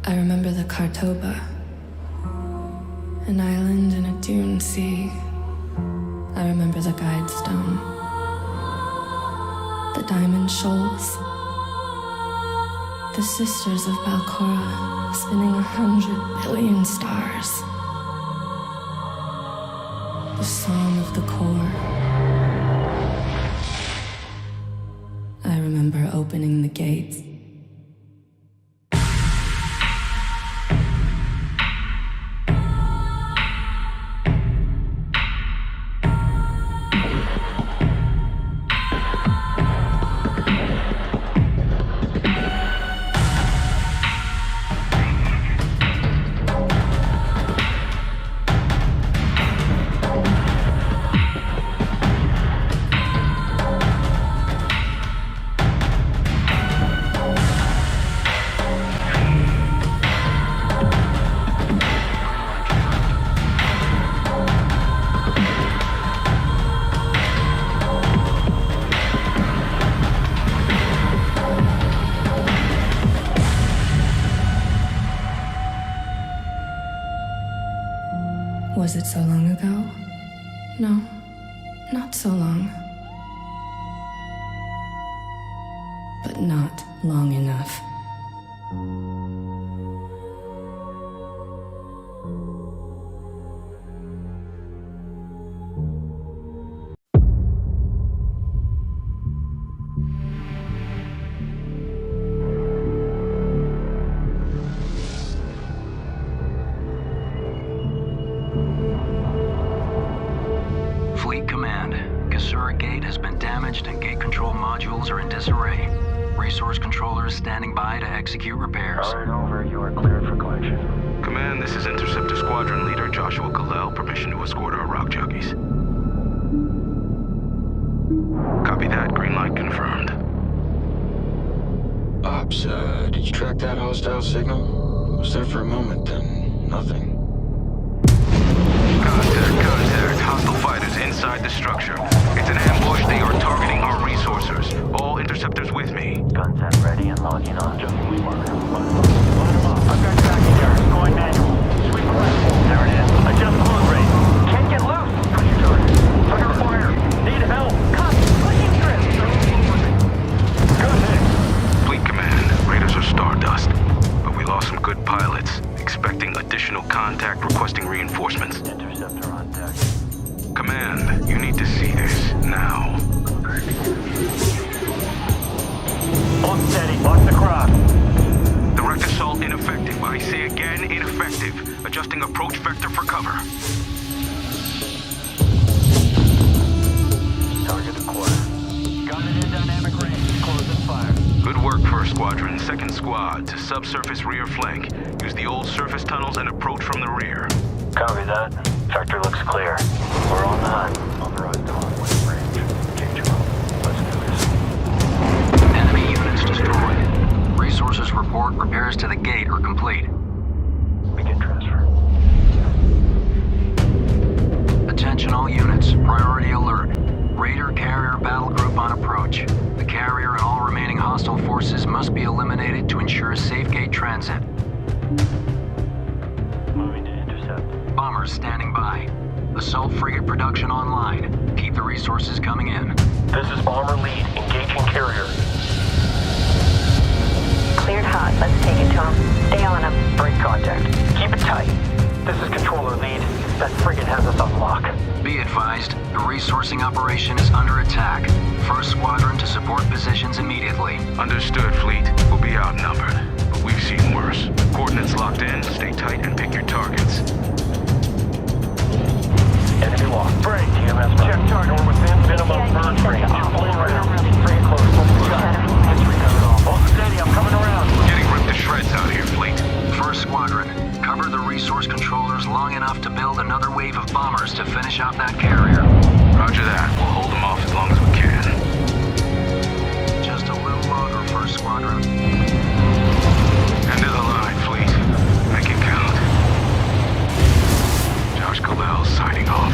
I remember the Kartoba, an island in a dune sea. I remember the guide stone, the diamond shoals, the sisters of Balcora spinning 100 billion stars, the song of the core. I remember opening the gates. Was it so long ago? No, not so long. But not long enough. Fleet Command, Kasura Gate has been damaged and gate control modules are in disarray. Resource controllers standing by to execute repairs. Alright, over. You are cleared for collection. Command, this is Interceptor Squadron Leader Joshua Kalel. Permission to escort our rock juggies. Copy that. Green light confirmed. Ops, did you track that hostile signal? It was there for a moment, then nothing. Contact. Hostile fighters inside the structure. It's an ambush. They are targeting our resources. All interceptors with me. Guns set ready and logging on. Just leave marker. Line them up. I've got tracking errors. Going manual. Sweep left. There it is. Adjust load rate. Can't get loose. Push your target. Under fire. Need help. Copy. Pushing through. Good hit. Fleet Command, Raiders are stardust. But we lost some good pilots. Expecting additional contact, requesting reinforcements. Interceptor on deck. Command, you need to see this now. Hold steady. Watch the cross. Direct assault ineffective. I say again, ineffective. Adjusting approach vector for cover. Target the quarter. Gunman in dynamic range. Closing fire. Good work, First Squadron. Second Squad, to subsurface rear flank. Use the old surface tunnels and approach from the rear. Copy that. Sector looks clear. We're on the hunt. Authorized on wing range. Engage roll. Let's do this. Enemy units destroyed. Resources report repairs to the gate are complete. Begin transfer. Attention all units. Priority alert. Raider carrier battle group on approach. The carrier and all remaining hostile forces must be eliminated to ensure safe gate transit. Moving to intercept. Bombers standing by. Assault frigate production online. Keep the resources coming in. This is Bomber Lead. Engaging carrier. Cleared hot. Let's take it to him. Stay on him. Break contact. Keep it tight. This is Controller Lead. That frigate has us on lock. Be advised, the resourcing operation is under attack. First Squadron to support positions immediately. Understood, Fleet. We'll be outnumbered, but we've seen worse. Coordinates locked in, stay tight and pick your targets. Enemy locked. Break. TMS. Check target. We're within minimum burn rate. Fully around. Frigate close. History covered off. Hold steady. I'm coming around. Getting ripped to shreds out here, Fleet. First Squadron, cover the resource controllers long enough to build another wave of bombers to finish out that carrier. Roger that. We'll hold them off as long as we can. Just a little longer, First Squadron. End of the line, Fleet. Make it count. Josh Kalel signing off.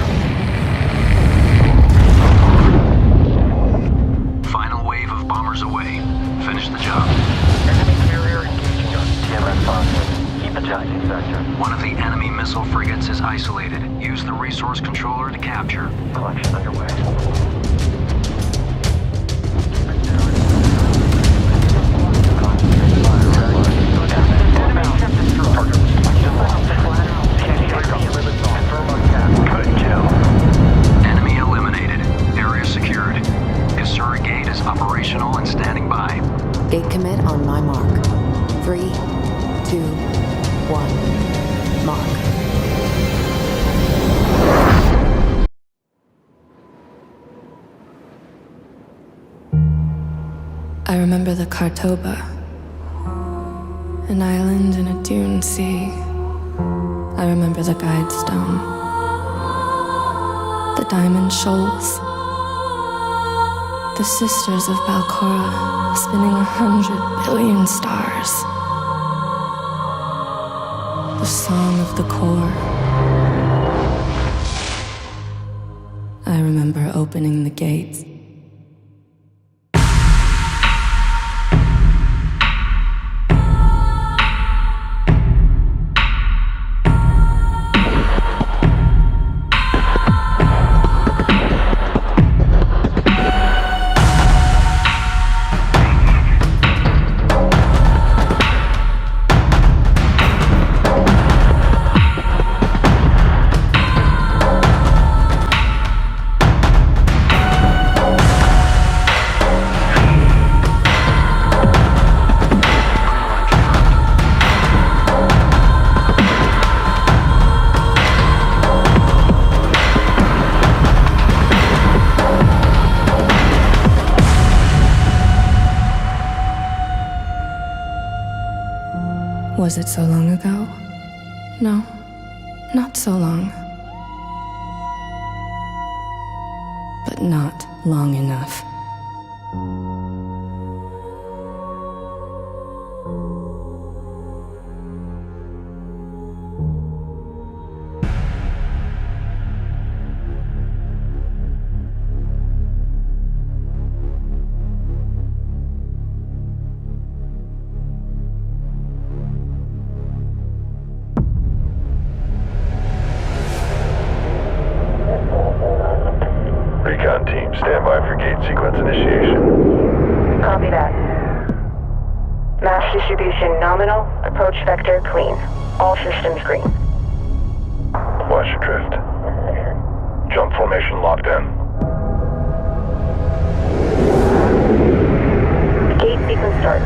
Final wave of bombers away. Finish the job. Enemy carrier engaging us. TMS 5. Adjusting sector. One of the enemy missile frigates is isolated. Use the resource controller to capture. Collection underway. Good kill. Enemy eliminated. Area secured. Kasura Gate is operational and standing by. Gate commit on my mark. 3, 2, 1. Mark. I remember the Kartoba, an island in a dune sea. I remember the guide stone, the diamond shoals, the sisters of Balcora spinning 100 billion stars, the song of the core. I remember opening the gates. Was it so long ago? No, not so long. But not long enough. Recon team, stand by for gate sequence initiation. Copy that. Mass distribution nominal. Approach vector clean. All systems green. Watch your drift. Jump formation locked in. Gate sequence start.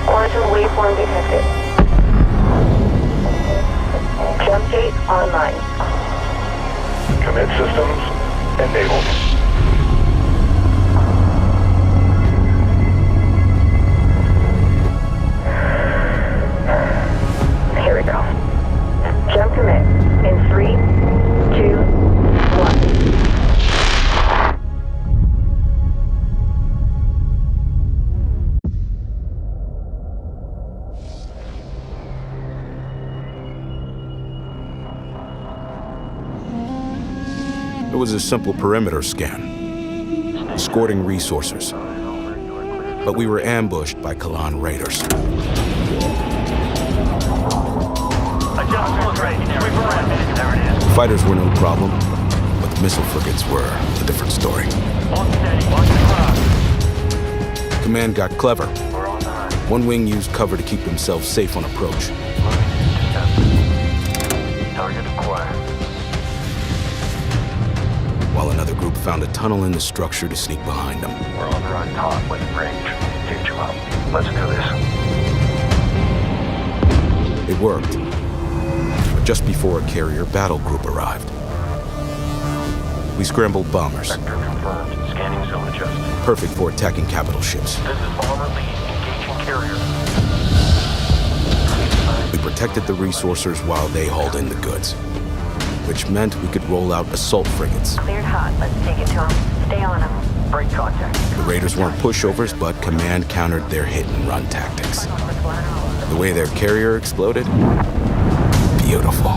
Quantum waveform detected. Jump gate online. Commit systems enabled. Here we go. Jump commit in 3, 2, 1. It was a simple perimeter scan, escorting resources. But we were ambushed by Kalan raiders. Adjustment range. There it is. Fighters were no problem, but the missile frigates were a different story. On steady. Watch the cross. Command got clever. We're on the hunt. One wing used cover to keep themselves safe on approach. Target acquired. While another group found a tunnel in the structure to sneak behind them. We're on the run top with range. Gauge them up. Let's do this. It worked. But just before a carrier battle group arrived, we scrambled bombers, Vector confirmed. Scanning zone adjusted. perfect for attacking capital ships. This is bomber lead. Engaging carrier. We protected the resourcers while they hauled in the goods, which meant we could roll out assault frigates. Cleared hot. Let's take it to them. Stay on them. Break contact. The raiders weren't pushovers, but command countered their hit-and-run tactics. The way their carrier exploded, beautiful.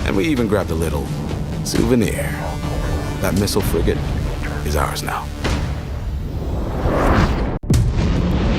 And we even grabbed a little Souvenir. That missile frigate is ours now.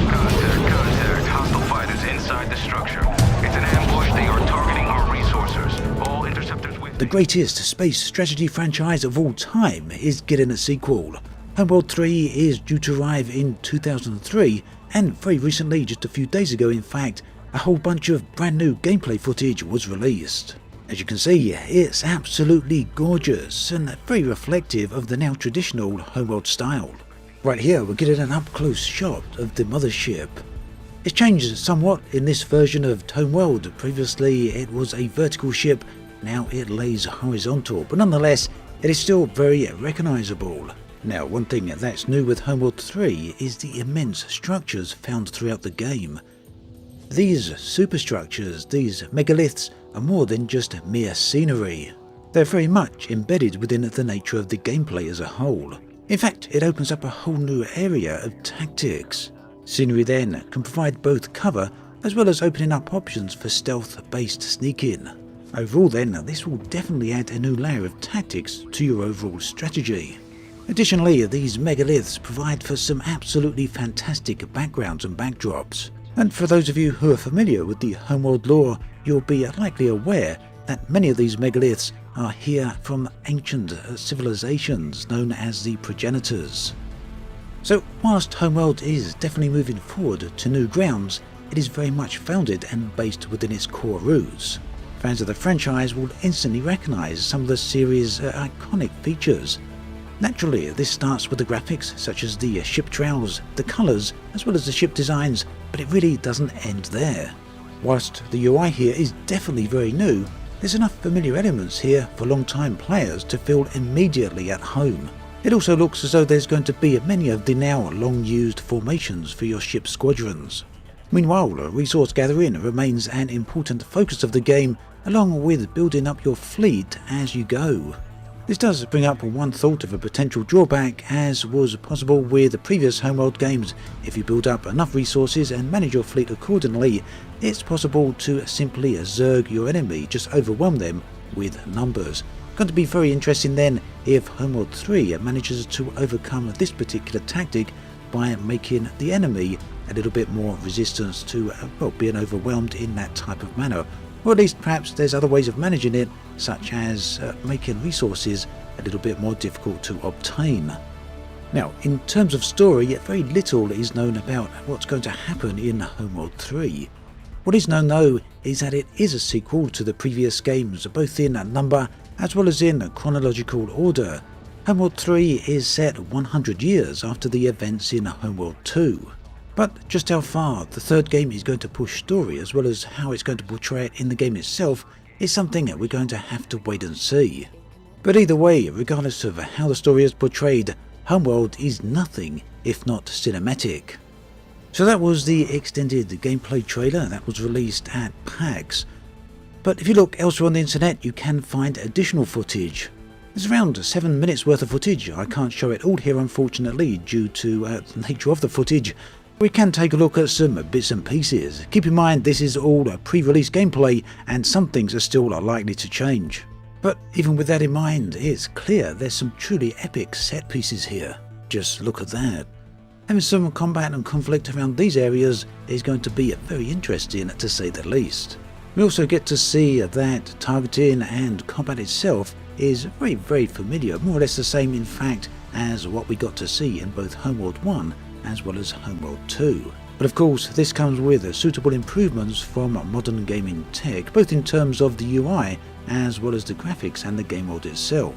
Contact. Hostile fighters inside the structure. It's an ambush. They are targeting our resources. All interceptors with... The greatest space strategy franchise of all time is getting a sequel. Homeworld 3 is due to arrive in 2003, and very recently, just a few days ago in fact, a whole bunch of brand new gameplay footage was released. As you can see, it's absolutely gorgeous and very reflective of the now traditional Homeworld style. Right here we're getting an up-close shot of the mothership. It's changed somewhat in this version of Homeworld. Previously it was a vertical ship, now it lays horizontal, but nonetheless it is still very recognisable. Now, one thing that's new with Homeworld 3 is the immense structures found throughout the game. These superstructures, these megaliths, are more than just mere scenery. They're very much embedded within the nature of the gameplay as a whole. In fact, it opens up a whole new area of tactics. Scenery then can provide both cover as well as opening up options for stealth-based sneak-in. Overall then, this will definitely add a new layer of tactics to your overall strategy. Additionally, these megaliths provide for some absolutely fantastic backgrounds and backdrops. And for those of you who are familiar with the Homeworld lore, you'll be likely aware that many of these megaliths are here from ancient civilizations known as the progenitors. So whilst Homeworld is definitely moving forward to new grounds, it is very much founded and based within its core roots. Fans of the franchise will instantly recognise some of the series' iconic features. Naturally, this starts with the graphics, such as the ship trails, the colours, as well as the ship designs, but it really doesn't end there. Whilst the UI here is definitely very new, there's enough familiar elements here for long-time players to feel immediately at home. It also looks as though there's going to be many of the now long-used formations for your ship's squadrons. Meanwhile, resource gathering remains an important focus of the game, along with building up your fleet as you go. This does bring up one thought of a potential drawback, as was possible with the previous Homeworld games. If you build up enough resources and manage your fleet accordingly, it's possible to simply zerg your enemy, just overwhelm them with numbers. Going to be very interesting then if Homeworld 3 manages to overcome this particular tactic by making the enemy a little bit more resistant to being overwhelmed in that type of manner. Or at least perhaps there's other ways of managing it, such as making resources a little bit more difficult to obtain. Now, in terms of story, very little is known about what's going to happen in Homeworld 3. What is known though is that it is a sequel to the previous games, both in number as well as in chronological order. Homeworld 3 is set 100 years after the events in Homeworld 2. But just how far the third game is going to push story, as well as how it's going to portray it in the game itself, is something that we're going to have to wait and see. But either way, regardless of how the story is portrayed, Homeworld is nothing if not cinematic. So that was the extended gameplay trailer that was released at PAX. But if you look elsewhere on the internet, you can find additional footage. There's around 7 minutes worth of footage. I can't show it all here unfortunately due to the nature of the footage. We can take a look at some bits and pieces. Keep in mind this is all a pre-release gameplay and some things are still likely to change. But even with that in mind, it's clear there's some truly epic set pieces here. Just look at that. Having some combat and conflict around these areas is going to be very interesting to say the least. We also get to see that targeting and combat itself is very familiar, more or less the same in fact as what we got to see in both Homeworld 1 as well as Homeworld 2. But of course this comes with suitable improvements from modern gaming tech, both in terms of the UI as well as the graphics and the game world itself.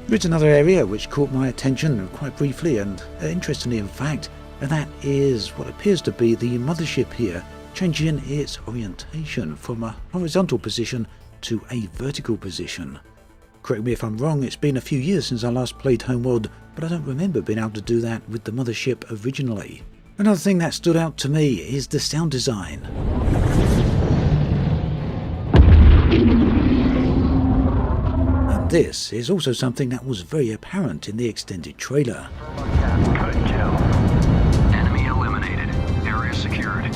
There's another area which caught my attention quite briefly and interestingly in fact, and that is what appears to be the mothership here, changing its orientation from a horizontal position to a vertical position. Correct me if I'm wrong, it's been a few years since I last played Homeworld, but I don't remember being able to do that with the mothership originally. Another thing that stood out to me is the sound design. And this is also something that was very apparent in the extended trailer. Enemy eliminated. Area secured.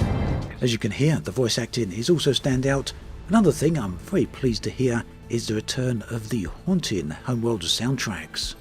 As you can hear, the voice acting is also stand out. Another thing I'm very pleased to hear is the return of the haunting Homeworld soundtracks.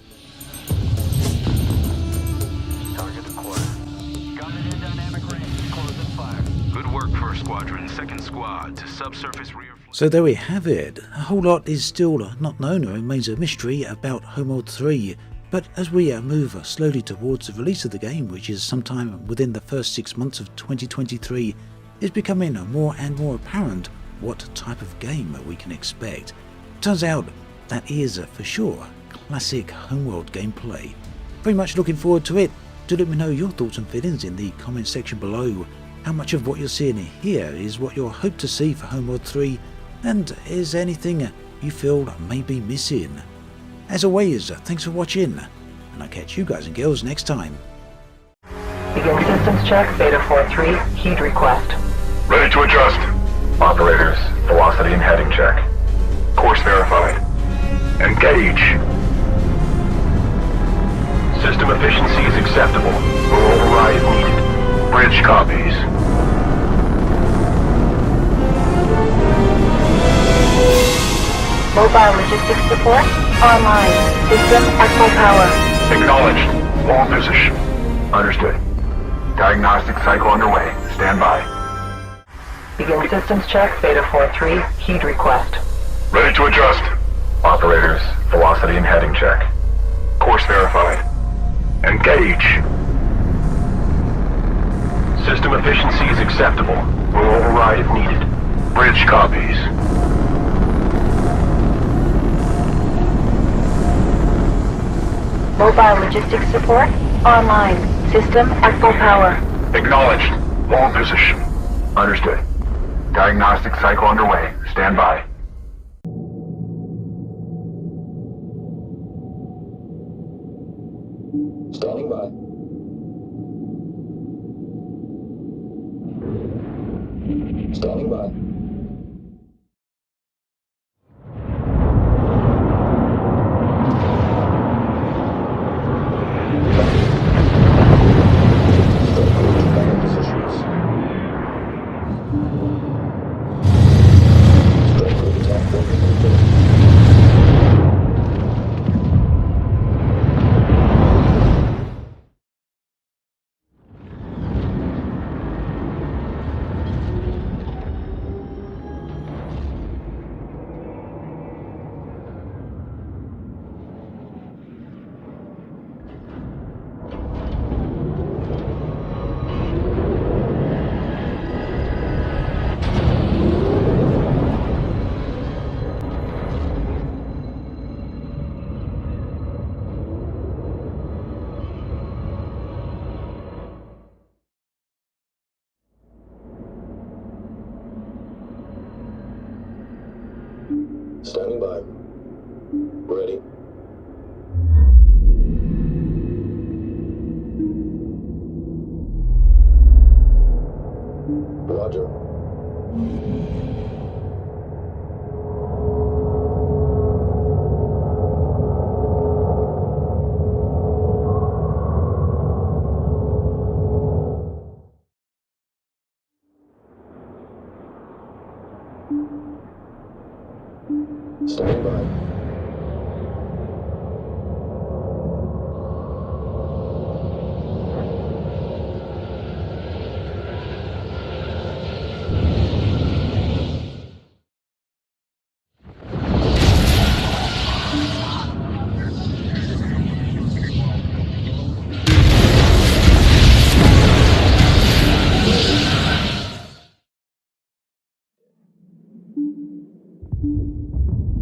Target acquired. Gunman in dynamic range. Closing fire. Good work, First Squadron. Second Squad to subsurface rear. So there we have it. A whole lot is still not known or remains a mystery about Homeworld 3, but as we move slowly towards the release of the game, which is sometime within the first 6 months of 2023, it's becoming more and more apparent what type of game we can expect. Turns out that is for sure classic Homeworld gameplay. Very much looking forward to it. Do let me know your thoughts and feelings in the comment section below. How much of what you're seeing here is what you hope to see for Homeworld 3, and is there anything you feel may be missing? As always, thanks for watching, and I'll catch you guys and girls next time. Begin systems check, Beta 4-3, heed request. Ready to adjust. Operators, velocity and heading check. Course verified. Engage. System efficiency is acceptable. We'll override if needed. Bridge copies. Mobile logistics support online. System at full power. Acknowledged. All position. Understood. Diagnostic cycle underway. Stand by. Begin systems check, Beta 4-3, heed request. Ready to adjust. Operators, velocity and heading check. Course verified. Engage. System efficiency is acceptable. We'll override if needed. Bridge copies. Mobile logistics support online. System at full power. Acknowledged. All position. Understood. Diagnostic cycle underway. Stand by. Standing by. Standing by. Standing by. Ready. Roger. Standing by.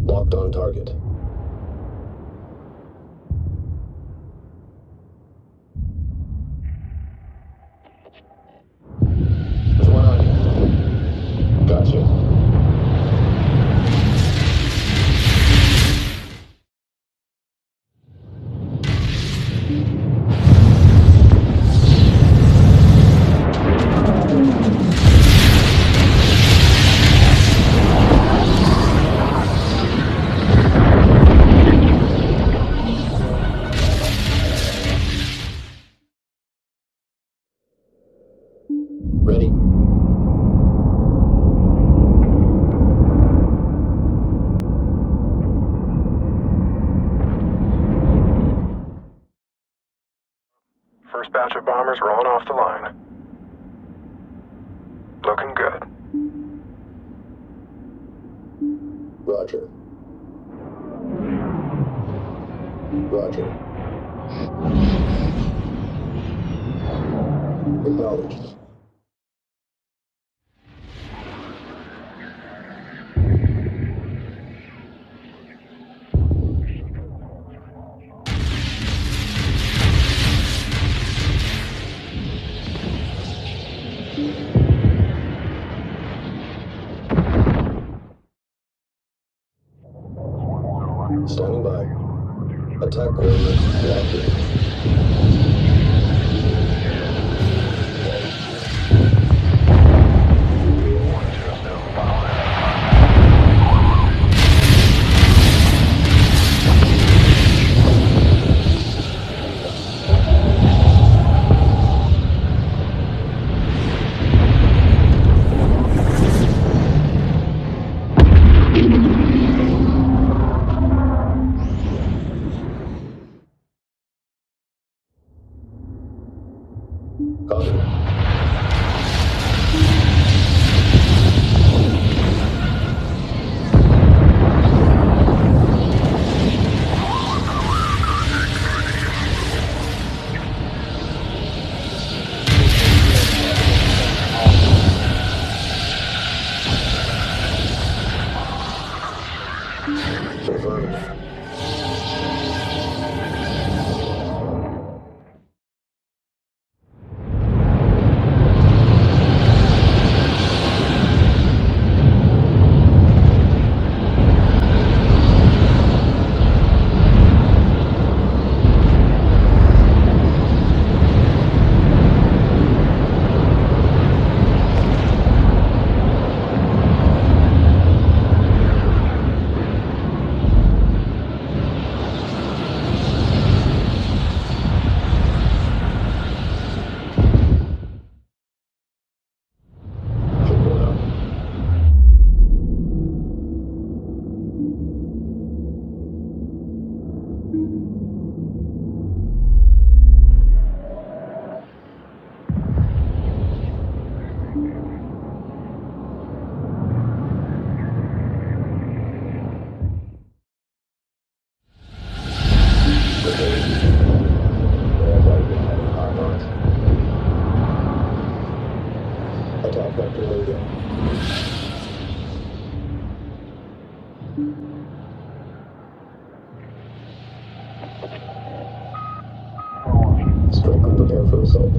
Locked on target. There's one on you. Gotcha. First batch of bombers rolling off the line. Looking good. Roger. Roger. Acknowledged. Standing by. Attack coordinates locked in. Copy. Affirmative. Attack vector loading. Strike and prepare for assault.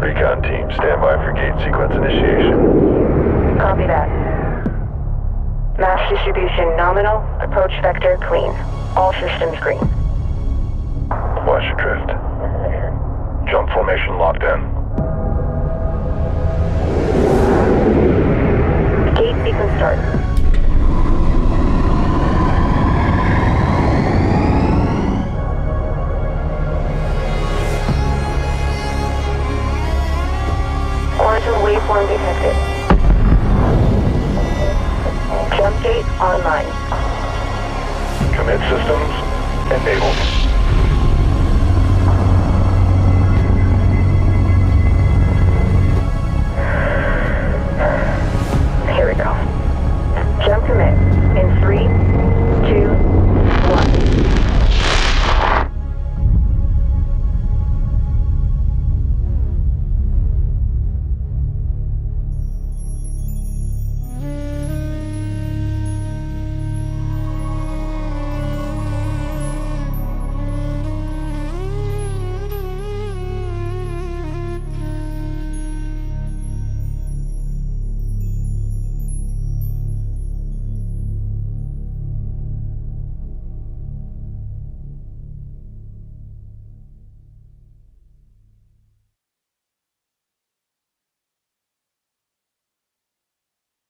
Recon team, stand by for gate sequence initiation. Copy that. Mass distribution nominal, approach vector clean. All systems green. Watch your drift. Jump formation locked in. Gate sequence start. Quantum waveform detected. Jump gate online. Commit systems enabled.